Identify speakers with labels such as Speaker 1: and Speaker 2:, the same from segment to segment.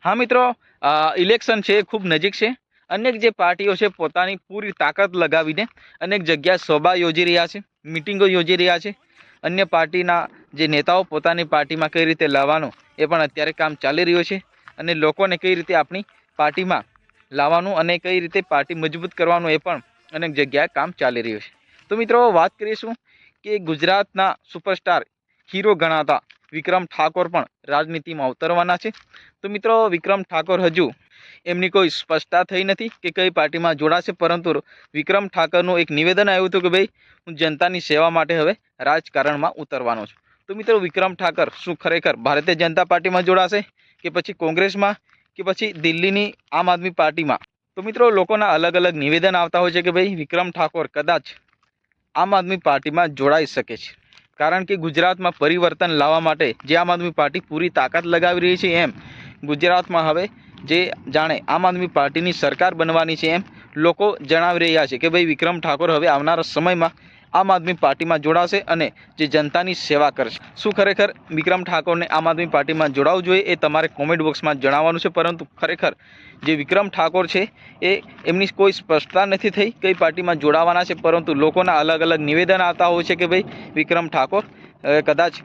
Speaker 1: हाँ मित्रों, इलेक्शन है खूब नजीक है। अनेक जे पार्टीओ है पोतानी पूरी ताकत लगावीने अनेक जग्याए सभा योजी रह्या छे, मीटिंगो योजी रह्या छे। अन्य पार्टीना जे नेताओ पोतानी पार्टीमां कई रीते लाववानुं ए पण अत्यारे काम चाली रह्युं छे अने लोकोने कई रीते आपणी पार्टीमां लाववानुं अने कई रीते पार्टी मजबूत करवानुं ए पण अनेक जग्याए काम चाली रह्युं छे। तो मित्रों वात करीशुं के गुजरातना सुपरस्टार हीरो गणाता विक्रम ठाकोर पण राजनीतिमां उतरवाना छे। तो मित्रों विक्रम ठाकोर हजू एमनी कोई स्पष्टता थई नथी कि कई पार्टी में जोड़ाशे, परंतु विक्रम ठाकरनुं एक निवेदन आव्युं हतुं कि भाई हूँ जनतानी सेवा माटे हवे राजकारण में उतरवानो छुं। तो मित्रों विक्रम ठाकर शुं खरेखर भारतीय जनता पार्टी में जोड़ाशे कि पछी कोंग्रेस में कि पछी दिल्लीनी आम आदमी पार्टी में? तो मित्रों लोकोना अलग अलग निवेदन आवता होय छे कि भाई विक्रम ठाकोर कदाच आम आदमी पार्टी में जोड़ाई शके छे, कारण कि गुजरात में परिवर्तन लावा माटे जे आम आदमी पार्टी पूरी ताकत लगावी रही है एम गुजरात में हवे जे जाणे आम आदमी पार्टी सरकार बनवानी है एम लोको जणावी रह्या छे कि भाई विक्रम ठाकोर हवे आवनारा समय में आम आदमी पार्टी में जोड़ाशे अने जे जनतानी सेवा करशे। शुं खरेखर विक्रम ठाकोर ने आम आदमी पार्टी में जोड़ावुं जोईए ए तमारे कॉमेंट बॉक्स में जणाववानुं छे। परंतु खरेखर जे विक्रम ठाकोर छे ए एमनी कोई स्पष्टता नहीं थई कई पार्टी में जोड़ावाना छे, परंतु लोकोना अलग अलग निवेदन आता होय छे कि भाई विक्रम ठाकोर कदाच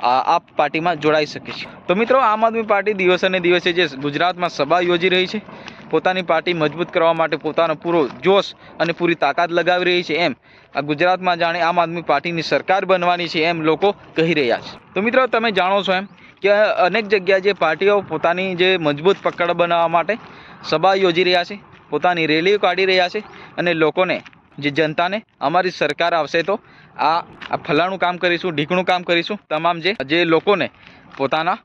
Speaker 1: आप पार्टी में जोड़ाई शके छे। तो मित्रों आम आदमी पार्टी दिवसे ने दिवसे जे गुजरात में सभा योजी रही है, पोतानी पार्टी मजबूत करवा माटे पोतानो पूरो जोश अने पूरी ताकत लगावी रही है एम आ गुजरात में जाणे आम आदमी पार्टी की सरकार बनवानी है एम लोको कही रह्या छे। तो मित्रों तमे जाणो छो एम कि अनेक जग्याए जे पार्टीओ पोतानी जे मजबूत पकड़ बनाववा माटे सभा योजी रह्या छे, पोतानी रेलीओ काढी रह्या छे अने लोकोने जे जनता ने अमारी सरकार आवशे तो आ फलाणुं काम करीशुं, ढीकणुं काम करीशुं, तमाम जे लोकोने पोताना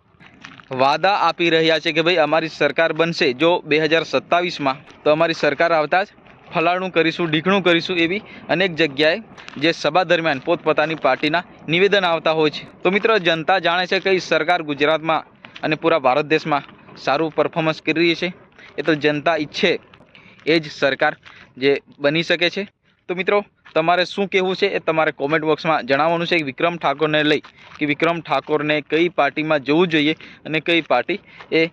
Speaker 1: वादा आपी रह्या छे कि भाई अमारी सरकार बनशे जो 2027 में तो अमारी सरकार आवता ज फलाणुं करीशुं, ढीकणुं करीशुं, एवी अनेक जग्याए जे सभा दरमियान पोतपोतानी पार्टीना निवेदन आवता होय छे। तो मित्रों जनता जाणे छे कई सरकार गुजरात में अने पूरा भारत देश में सारूं परफॉर्मन्स करी रही छे। ए तो जनता इच्छे ए ज सरकार जे बनी शके छे। तो मित्रों तमारे शुं कहेवुं छे ए तमारे कॉमेंट बॉक्स में जणाववानुं छे। विक्रम ठाकोर ने लई कि विक्रम ठाकोर ने कई पार्टी में जवुं जोईए अने कई पार्टी ए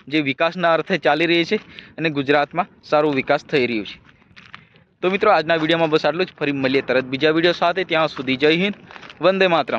Speaker 1: जे विकासना अर्थे चाली रही है अने गुजरात में सारो विकास थई रह्यो छे। तो मित्रों आजना विडियो में बस आटलुं ज। फरी मळीए तरत बीजा विडियो साथे, त्यां सुधी जय हिंद, वंदे मातरम।